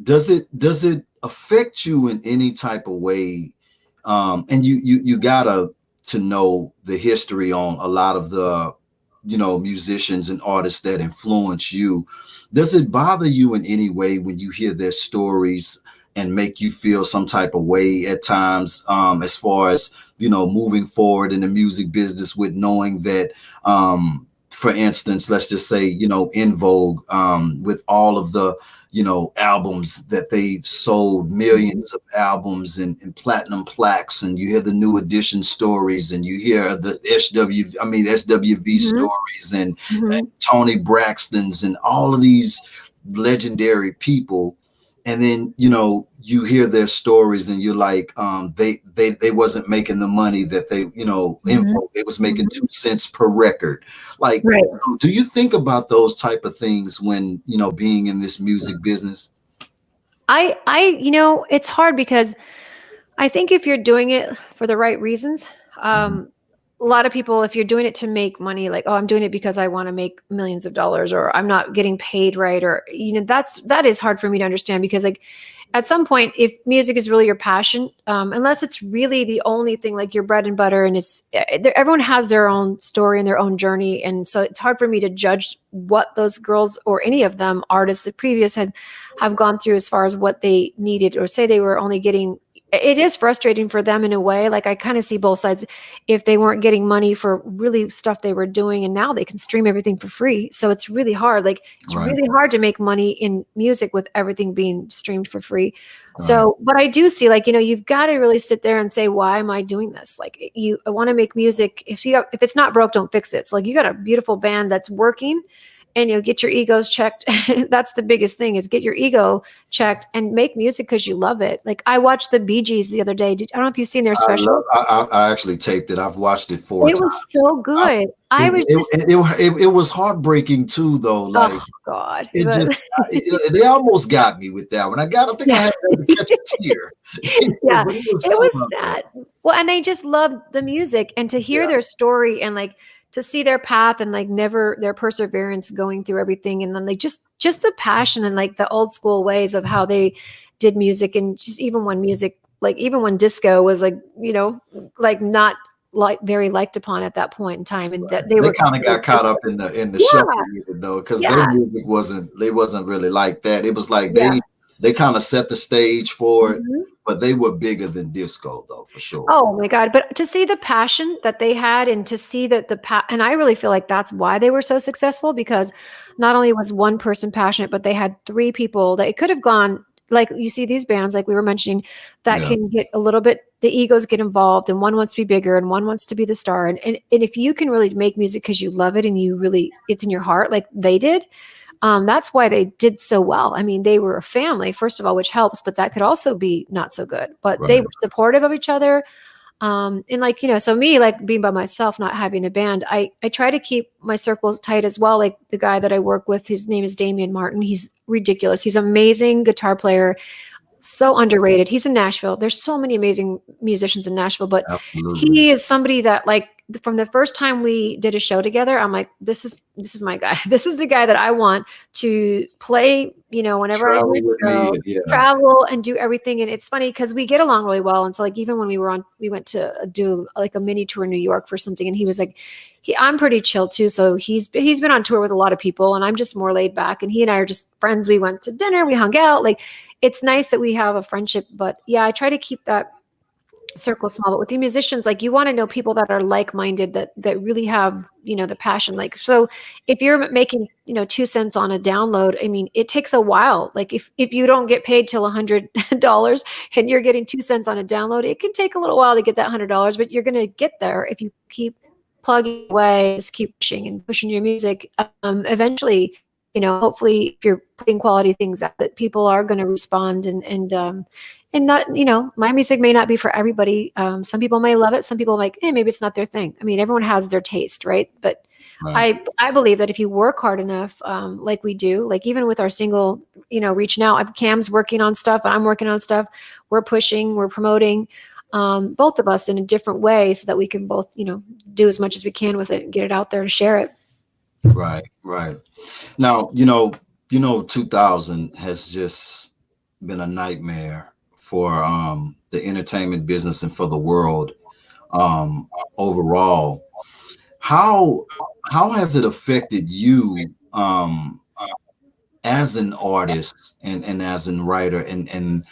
does it affect you in any type of way? And you gotta to know the history on a lot of the musicians and artists that influence you. Does it bother you in any way when you hear their stories and make you feel some type of way at times, as far as, moving forward in the music business, with knowing that, for instance, let's just say, In Vogue, with all of the, albums that they've sold, Mhm. millions of albums and platinum plaques, and you hear the new edition stories, and you hear the SWV Mhm. stories, and Mhm. Tony Braxton's, and all of these legendary people. And then, you hear their stories, and you're like, they wasn't making the money that they, Mhm. they was making Mhm. 2 cents per record. Like, Right. do you think about those type of things when, being in this music business? It's hard because I think if you're doing it for the right reasons, Mhm. a lot of people, if you're doing it to make money, like, oh, I'm doing it because I want to make millions of dollars, or I'm not getting paid right, or that is hard for me to understand because, like, at some point, if music is really your passion, unless it's really the only thing, like your bread and butter, and everyone has their own story and their own journey, and so it's hard for me to judge what those girls or any of them artists that previous have gone through as far as what they needed, or say they were only getting. It is frustrating for them in a way. Like, I kind of see both sides. If they weren't getting money for really stuff they were doing, and now they can stream everything for free, so it's really hard. Like, it's Right, really hard to make money in music with everything being streamed for free. right, So, but I do see, like, you've got to really sit there and say, why am I doing this? Like, I want to make music. If it's not broke, don't fix it. So, like, you got a beautiful band that's working, and get your egos checked. That's the biggest thing, is get your ego checked and make music because you love it. Like, I watched the Bee Gees the other day. I don't know if you've seen their I love. special. I actually taped it. I've watched it four It times. was so I, good. I it, was it, just, it was heartbreaking too, though. oh Like, God. it But just, they almost got me with that one. I think I yeah. had to catch a tear. Yeah, But it was it so was well done. sad. Well, and they just loved the music, and to hear Yeah, their story, and, like, to see their path, and, like, never their perseverance going through everything, and then, like, just the passion, and, like, the old school ways of how they did music, and just even when music, like, even when disco was, like, like, not like very liked upon at that point in time, and right. that they They were kind of considered got caught up disco. in the Yeah, shuffle with it, though, because their yeah, music wasn't really like that. It was like yeah. they kind of set the stage for it, Mhm. but they were bigger than disco, though, for sure. Oh my god, but to see the passion that they had, and to see that and I really feel like that's why they were so successful, because not only was one person passionate, but they had 3 people that it could have gone, like, you see these bands, like we were mentioning, that Yeah, can get a little bit, the egos get involved, and one wants to be bigger, and one wants to be the star, and if you can really make music because you love it, and you really, it's in your heart like they did, that's why they did so well. I mean, they were a family, first of all, which helps, but that could also be not so good. But they right, were supportive of each other. And, like, so me, like, being by myself, not having a band, I try to keep my circles tight as well. Like, the guy that I work with, his name is Damian Martin. He's ridiculous. He's an amazing guitar player, so underrated. He's in Nashville. There's so many amazing musicians in Nashville, but absolutely. he is somebody that, like, from the first time we did a show together, I'm like, this is my guy. This is the guy that I want to play, whenever I do Travel with a me, show, and yeah, travel and do everything. And it's funny because we get along really well. And so, like, even when we went to do like a mini tour in New York for something, and he was like, I'm pretty chill too. So he's been on tour with a lot of people, and I'm just more laid back. And he and I are just friends. We went to dinner, we hung out. Like, it's nice that we have a friendship. But yeah, I try to keep that circle small. But with the musicians, like, you want to know people that are like-minded, that really have, the passion. Like, so if you're making, 2 cents on a download, I mean, it takes a while. Like, if you don't get paid till $100 and you're getting 2 cents on a download, it can take a little while to get that $100, but you're going to get there if you keep plugging away, just keep pushing and pushing your music. Eventually, hopefully, if you're putting quality things out, that people are going to respond, and not, my music may not be for everybody. Some people may love it. Some people like, maybe it's not their thing. I mean, everyone has their taste, right? But right, I believe that if you work hard enough, like we do, like even with our single, reaching out, Cam's working on stuff, and I'm working on stuff. We're pushing, we're promoting, both of us in a different way, so that we can both, do as much as we can with it and get it out there to share it. right, right. Now, 2000 has just been a nightmare for the entertainment business and for the world overall. How how has it affected you as an artist and as a writer, and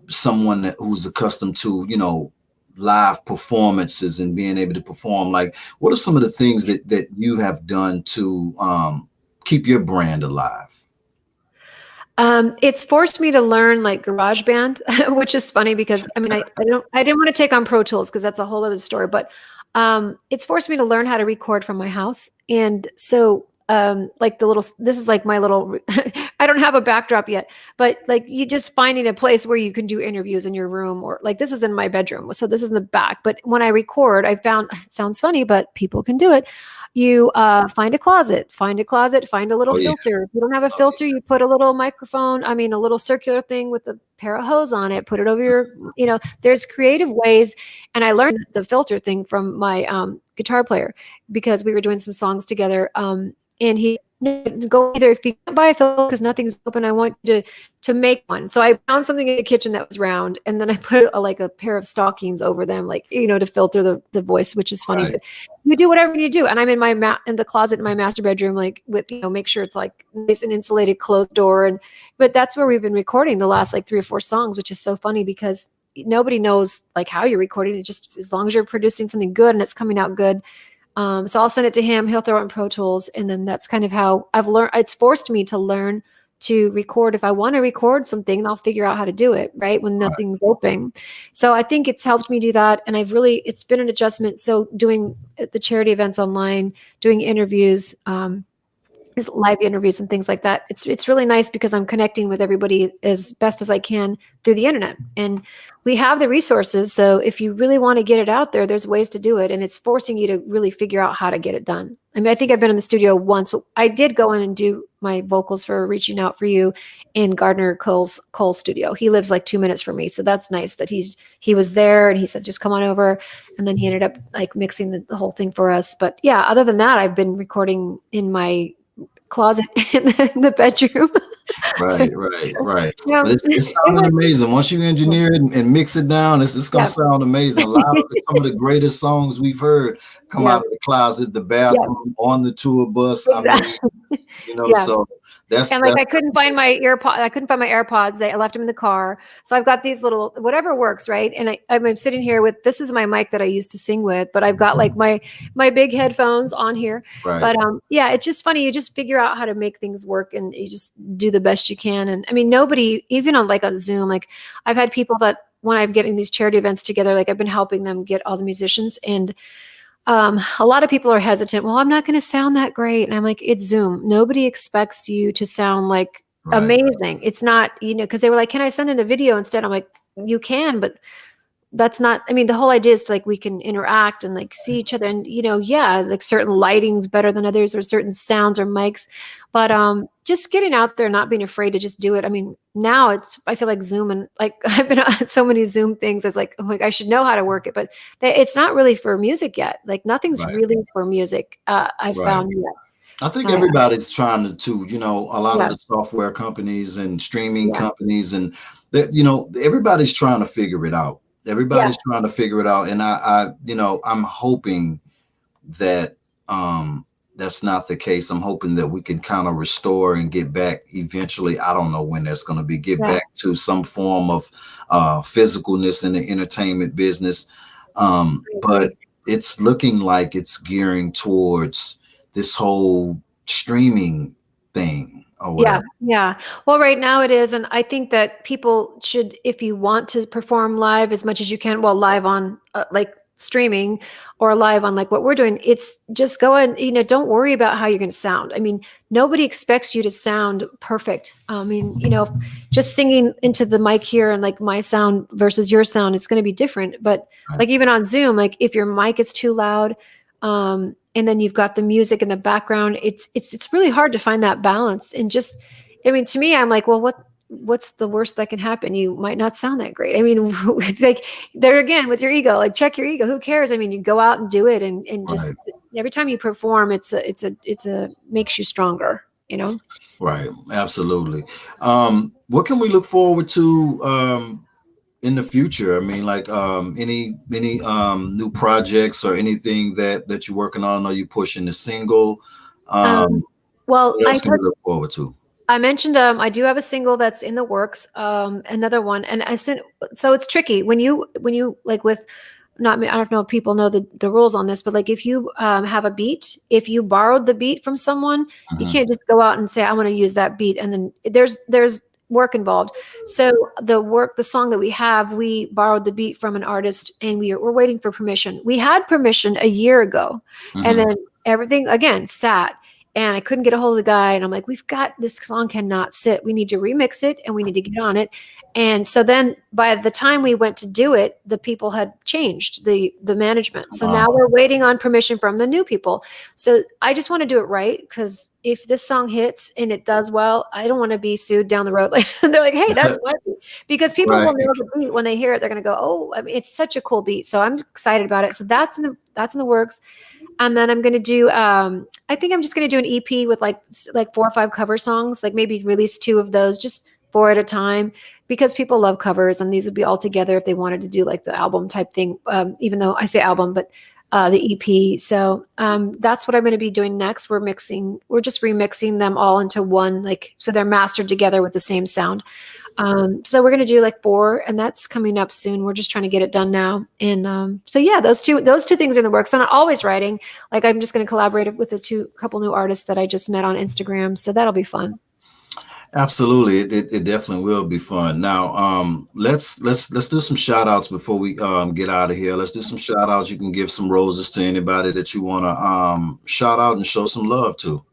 someone who's accustomed to, live performances and being able to perform, like, what are some of the things that you have done to keep your brand alive? It's forced me to learn like GarageBand, which is funny because I mean I didn't want to take on Pro Tools because that's a whole other story, but it's forced me to learn how to record from my house. And so like this is like my little I don't have a backdrop yet, but like you just finding a place where you can do interviews in your room, or like this is in my bedroom. So this is in the back. But when I record, I found it sounds funny, but people can do it. You find a closet, find a little Oh yeah. filter. If you don't have a Oh filter, you put a little microphone, I mean, a little circular thing with a pair of hose on it, put it over your, there's creative ways. And I learned the filter thing from my guitar player because we were doing some songs together. And he go either if you can't buy a filter because nothing's open, I want you to make one. So I found something in the kitchen that was round, and then I put like a pair of stockings over them, like to filter the voice, which is funny. right, But you do whatever you do, and I'm in my in the closet in my master bedroom, like with make sure it's like nice and insulated, closed door, and but that's where we've been recording the last like 3 or 4 songs, which is so funny because nobody knows like how you're recording it. Just as long as you're producing something good and it's coming out good. So I'll send it to him. He'll throw it in Pro Tools. And then that's kind of how I've learned. It's forced me to learn to record. If I want to record something, I'll figure out how to do it, right? When right, nothing's open. So I think it's helped me do that. And it's been an adjustment. So doing the charity events online, doing interviews, live interviews and things like that. It's really nice because I'm connecting with everybody as best as I can through the internet. And we have the resources. So if you really want to get it out there, there's ways to do it. And it's forcing you to really figure out how to get it done. I mean, I think I've been in the studio once. I did go in and do my vocals for Reaching Out for You in Gardner Cole's studio. He lives like 2 minutes from me. So that's nice that he was there and he said, just come on over. And then he ended up like mixing the whole thing for us. But yeah, other than that, I've been recording in my closet in the bedroom. right. Yeah, But it's it sounding was, amazing. Once you engineer it and mix it down, it's gonna yeah, sound amazing. A lot of some of the greatest songs we've heard come yeah, out of the closet, the yeah, bathroom, on the tour bus. I mean, exactly. Yeah. so that's And like that's I couldn't find my AirPods. I left them in the car. So I've got these little whatever works, right? And I'm sitting here with this is my mic that I used to sing with, but I've got like my big headphones on here. right, But yeah, it's just funny. You just figure out how to make things work and you just do the best you can. And I mean, nobody, even on Zoom, like I've had people that when I'm getting these charity events together, like I've been helping them get all the musicians, and a lot of people are hesitant. Well, I'm not going to sound that great. And I'm like, it's Zoom. Nobody expects you to sound like right, amazing. It's not, because they were like, can I send in a video instead? I'm like, you can, but that's not, I mean, the whole idea is like we can interact and like see each other and yeah, like certain lighting's better than others or certain sounds or mics, but just getting out there, not being afraid to just do it. I mean, now I feel like Zoom, and like I've been on so many Zoom things. It's like, oh my, I should know how to work it, but it's not really for music yet. Like nothing's right, really for music. I've right. found yet. I think Uh, everybody's trying to, a lot of yeah, the software companies and streaming yeah, companies and that, everybody's trying to figure it out. yeah, Everybody's trying to figure it out. And I'm hoping that that's not the case. I'm hoping that we can kind of restore and get back eventually. I don't know when that's going to be, get yeah. back to some form of physicalness in the entertainment business. I But agree. it's looking like it's gearing towards this whole streaming thing or Yeah, whatever. yeah. Well, right now it is, and I think that people should, if you want to perform live as much as you can, well, live on like streaming or live on like what we're doing, it's just go and don't worry about how you're going to sound. I mean, nobody expects you to sound perfect. I mean, just singing into the mic here and like my sound versus your sound, it's going to be different. But Right, like even on Zoom, like if your mic is too loud, and then you've got the music in the background, it's really hard to find that balance. And just, I mean, to me, I'm like, well, what's the worst that can happen? You might not sound that great. I mean, it's like there again with your ego, like check your ego. Who cares? I mean, you go out and do it, and right, just every time you perform, it's a makes you stronger. right. Absolutely. What can we look forward to in the future? I mean, like any new projects or anything that you're working on? Are you pushing the single? Um, well, What else can we look forward to? I mentioned I do have a single that's in the works. Another one, and as soon so it's tricky when you like with not I don't know if people know the rules on this, but like if you have a beat, if you borrowed the beat from someone, you Hmm. can't just go out and say I want to use that beat, and then there's work involved. So the song that we have, we borrowed the beat from an artist, and we're waiting for permission. We had permission a year ago, and Hmm. then everything again sat. And I couldn't get a hold of the guy. And I'm like, we've got this song cannot sit. We need to remix it and we need to get on it. And so then by the time we went to do it, the people had changed the management. So now we're waiting on permission from the new people. So I just want to do it right because if this song hits and it does well, I don't want to be sued down the road. Like they're like, hey, that's what because people Right. will know the beat when they hear it. They're gonna go, oh, I mean, it's such a cool beat. So I'm excited about it. So that's in the works. And then I'm gonna do. I think I'm just gonna do an EP with like 4 or 5 cover songs. Like maybe release 2 of those, just 4 at a time, because people love covers, and these would be all together if they wanted to do like the album type thing. Even though I say album, but the EP. So that's what I'm going to be doing next. We're just remixing them all into one, like so they're mastered together with the same sound. So we're gonna do like 4, and that's coming up soon. We're just trying to get it done now. And so yeah, those two things are in the works. And I'm always writing. Like I'm just gonna collaborate with the couple new artists that I just met on Instagram. So that'll be fun. Absolutely. It definitely will be fun. Now, let's do some shout outs before we get out of here. Let's do some shout outs. You can give some roses to anybody that you want to shout out and show some love to.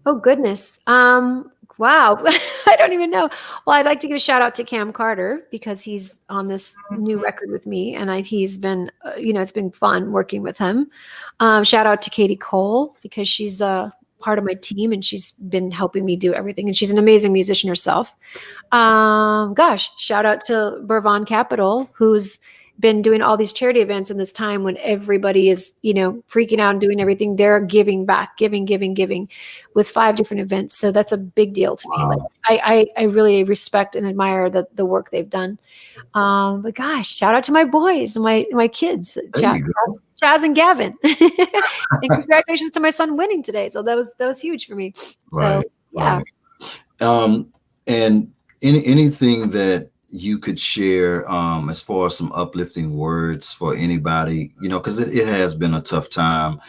Oh goodness. Wow. I don't even know. Well, I'd like to give a shout out to Cam Carter because he's on this new record with me, and he's been, it's been fun working with him. Shout out to Katie Cole because she's part of my team and she's been helping me do everything, and she's an amazing musician herself. Gosh, shout out to Bourbon Capital, who's been doing all these charity events in this time when everybody is, freaking out and doing everything. They're giving back, giving with 5 different events. So that's a big deal to me. Like Wow. I really respect and admire the work they've done. But gosh, shout out to my boys and my kids, There you go. Chaz and Gavin. And congratulations to my son winning today. So that was huge for me. So Right. yeah. Right. And anything that you could share as far as some uplifting words for anybody, because it has been a tough time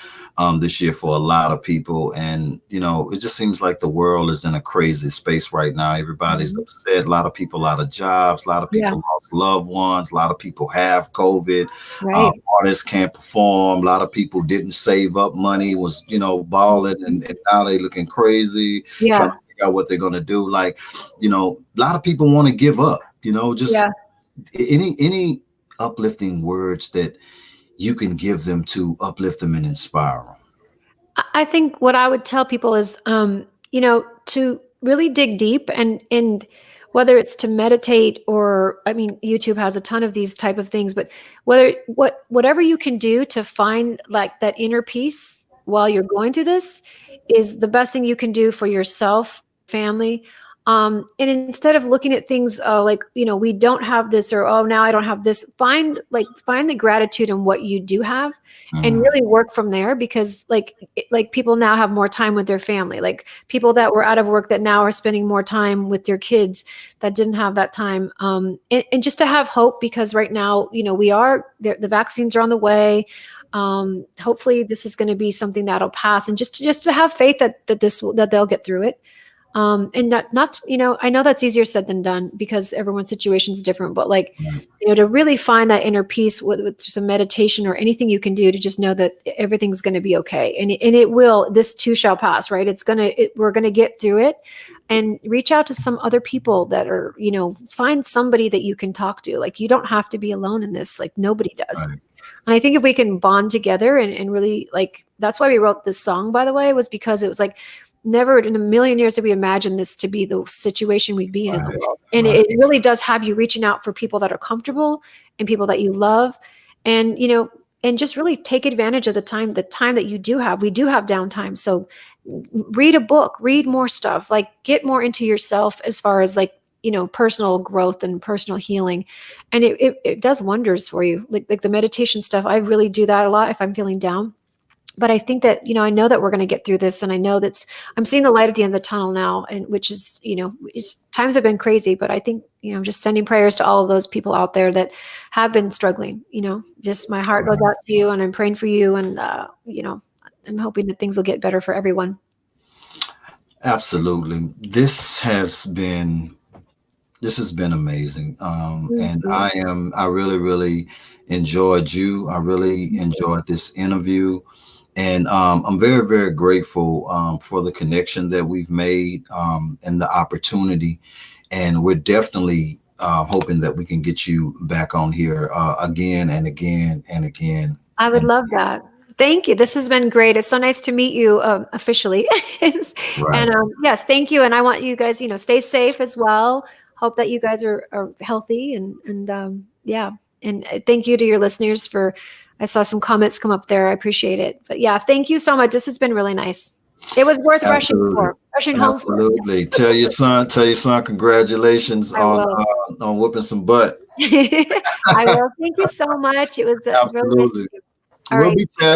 this year for a lot of people. And, it just seems like the world is in a crazy space right now. Everybody's Mhm. upset. A lot of people out of jobs. A lot of Yeah. people lost loved ones. A lot of people have COVID. Right. Artists can't perform. A lot of people didn't save up money, was, balling, and now they looking crazy, trying Yeah. to figure out what they're going to do. Like, a lot of people want to give up, just Yeah. any uplifting words that you can give them to uplift them and inspire them. I think what I would tell people is, to really dig deep and whether it's to meditate or, I mean, YouTube has a ton of these type of things, but whatever you can do to find like that inner peace while you're going through this is the best thing you can do for yourself, for your family. And instead of looking at things like, we don't have this, or, oh, now I don't have this, find the gratitude in what you do have and Mhm. really work from there, because like people now have more time with their family, like people that were out of work that now are spending more time with their kids that didn't have that time. And just to have hope, because right now, the vaccines are on the way. Hopefully this is going to be something that'll pass, and just to have faith that they'll get through it. And not, I know that's easier said than done because everyone's situation is different, but like, Right. to really find that inner peace with some meditation or anything you can do to just know that everything's going to be okay. And it will, this too shall pass, right? We're going to get through it, and reach out to some other people that are, find somebody that you can talk to. Like, you don't have to be alone in this. Like, nobody does. Right. And I think if we can bond together and really, like, that's why we wrote this song, by the way, was because it was like, never in a million years did we imagine this to be the situation we'd be in the Right. world. And Right. it really does have you reaching out for people that are comfortable and people that you love. And, and just really take advantage of the time that you do have. We do have downtime. So read a book, read more stuff, like get more into yourself as far as like, personal growth and personal healing. And it does wonders for you. Like the meditation stuff. I really do that a lot if I'm feeling down. but I think that, I know that we're going to get through this, and I know I'm seeing the light at the end of the tunnel now, and which is, times have been crazy, but I think, just sending prayers to all of those people out there that have been struggling, just my heart goes out to you, and I'm praying for you, and, I'm hoping that things will get better for everyone. Absolutely. This has been amazing. And I really, really enjoyed you. I really enjoyed this interview. And I'm very, very grateful for the connection that we've made and the opportunity. And we're definitely hoping that we can get you back on here again and again and again. I would love that. Thank you. This has been great. It's so nice to meet you officially. Right. And yes, thank you. And I want you guys, stay safe as well. Hope that you guys are healthy, and yeah. And thank you to your listeners I saw some comments come up there. I appreciate it. But yeah, thank you so much. This has been really nice. It was worth rushing home for. Absolutely. Tell your son, congratulations I will. on whooping some butt. I will. Thank you so much. It was really nice to Absolutely. see you. All right.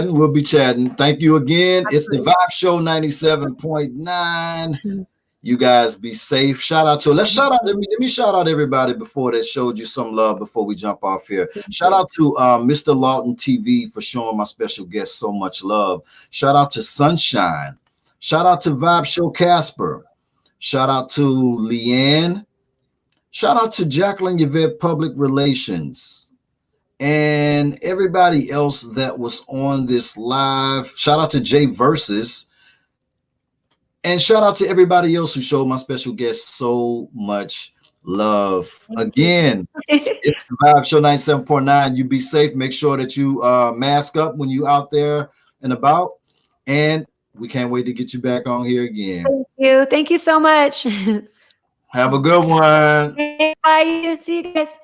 We'll be chatting. Thank you again. It's the Absolutely. Vibe Show 97.9. You guys be safe. Shout out to let me shout out everybody before that showed you some love before we jump off here. Shout out to Mr. Lawton TV for showing my special guest so much love. Shout out to Sunshine. Shout out to Vibe Show Casper. Shout out to Leanne. Shout out to Jacqueline Yvette Public Relations. And everybody else that was on this live. Shout out to Jay Versus. And shout out to everybody else who showed my special guest so much love. Again, it's the Vibe Show 97.9. You be safe. Make sure that you mask up when you out there and about. And we can't wait to get you back on here again. Thank you. Thank you so much. Have a good one. Bye. See you guys.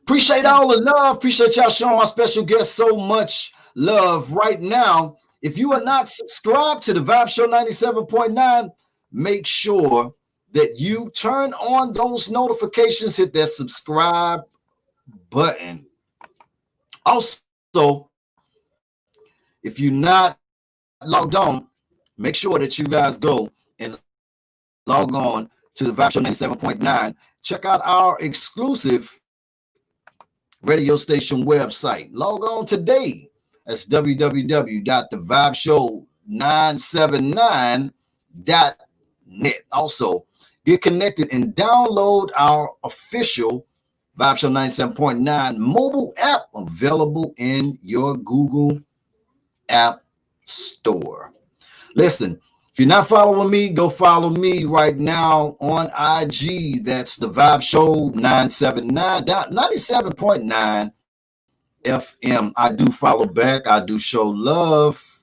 Appreciate all the love. Appreciate y'all showing my special guest so much love right now. If you are not subscribed to the Vibe Show 97.9, make sure that you turn on those notifications, hit that subscribe button. Also, if you're not logged on, make sure that you guys go and log on to the Vibe Show 97.9. Check out our exclusive radio station website. Log on today. That's www.thevibeshow979.net. Also, get connected and download our official Vibe Show 97.9 mobile app available in your Google App Store. Listen, if you're not following me, go follow me right now on IG. That's the Vibe Show 97.9 FM. I do follow back. I do show love.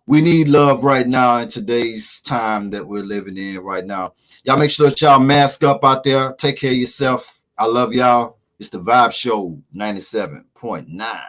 We need love right now in today's time that we're living in right now. Y'all make sure that y'all mask up out there. Take care of yourself. I love y'all. It's the Vibe Show 97.9.